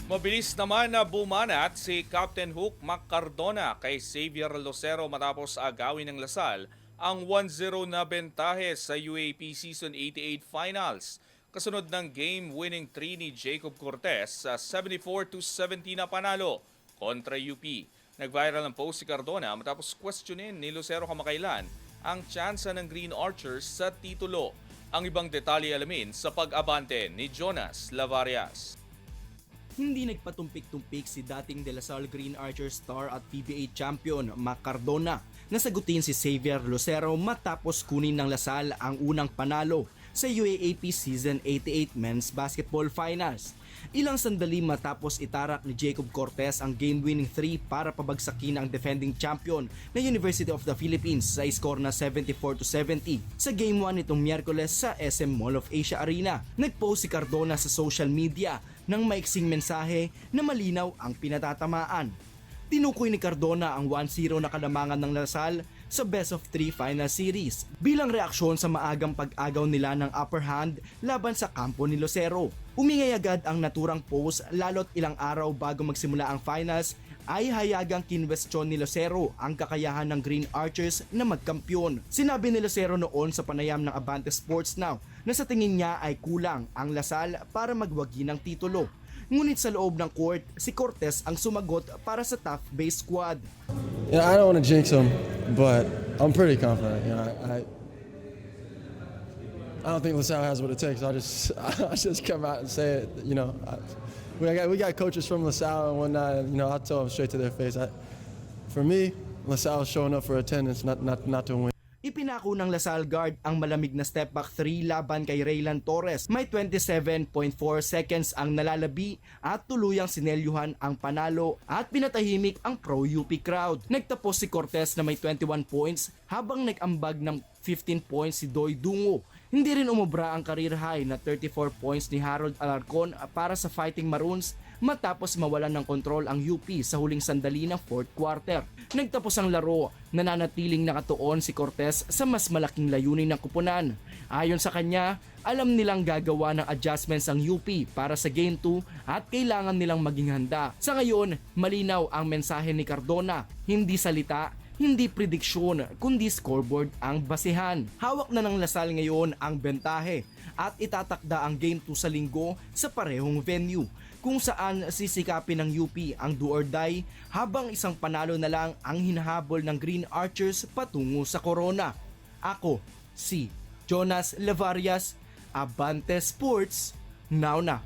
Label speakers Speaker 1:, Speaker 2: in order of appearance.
Speaker 1: Mabilis naman na bumanat si Captain Hook McCardona kay Xavier Lucero matapos agawin ng Lasal ang 1-0 na bentahe sa UAP Season 88 Finals. Kasunod ng game-winning 3 ni Jacob Cortez sa 74-70 na panalo kontra UP. Nag-viral ang post si Cardona matapos questionin ni Lucero kamakailan ang tsansa ng Green Archers sa titulo. Ang ibang detalye alamin sa pag-abante ni Jonas Lavarias.
Speaker 2: Hindi nagpatumpik-tumpik si dating De La Salle Green Archer star at PBA champion Mac Cardona na sagutin si Xavier Lucero matapos kunin ng Lasal ang unang panalo sa UAAP Season 88 Men's Basketball Finals. Ilang sandali matapos itarak ni Jacob Cortez ang game-winning 3 para pabagsakin ang defending champion na University of the Philippines sa score na 74-70 sa Game 1 nitong Miyerkules sa SM Mall of Asia Arena. Nagpost si Cardona sa social media ng maiksing mensahe na malinaw ang pinatatamaan. Tinukoy ni Cardona ang 1-0 na kalamangan ng Lasal sa Best of 3 Final Series bilang reaksyon sa maagang pag-agaw nila ng upper hand laban sa kampo ni Lucero. Umingay agad ang naturang post lalo't ilang araw bago magsimula ang finals ay hayagang kinwestiyon ni Lucero ang kakayahan ng Green Archers na magkampiyon. Sinabi ni Lucero noon sa panayam ng Abante Sports Now na sa tingin niya ay kulang ang Lasal para magwagi ng titulo. Ngunit sa loob ng court, si Cortez ang sumagot para sa tough base squad.
Speaker 3: Yeah, I don't want to jinx them, but I'm pretty confident. You know, I don't think LaSalle has what it takes. I just come out and say it. You know, we got coaches from LaSalle and whatnot. And, you know, I tell them straight to their face. For me, LaSalle is showing up for attendance, not to win.
Speaker 2: Ipinako ng Lasal guard ang malamig na step back 3 laban kay Raylan Torres. May 27.4 seconds ang nalalabi at tuluyang sinelyuhan ang panalo at pinatahimik ang pro-UP crowd. Nagtapos si Cortez na may 21 points habang nag-ambag ng 15 points si Doy Dungo. Hindi rin umubra ang career high na 34 points ni Harold Alarcon para sa Fighting Maroons matapos mawalan ng kontrol ang UP sa huling sandali ng fourth quarter. Nagtapos ang laro, nananatiling nakatuon si Cortez sa mas malaking layunin ng kupunan. Ayon sa kanya, alam nilang gagawa ng adjustments ang UP para sa Game 2 at kailangan nilang maging handa. Sa ngayon, malinaw ang mensahe ni Cardona, hindi salita, hindi prediksyon kundi scoreboard ang basehan. Hawak na ng Lasal ngayon ang bentahe at itatakda ang Game 2 sa linggo sa parehong venue kung saan sisikapin ng UP ang do or die habang isang panalo na lang ang hinahabol ng Green Archers patungo sa Corona. Ako, si Jonas Lavarias, Abante Sports, now na.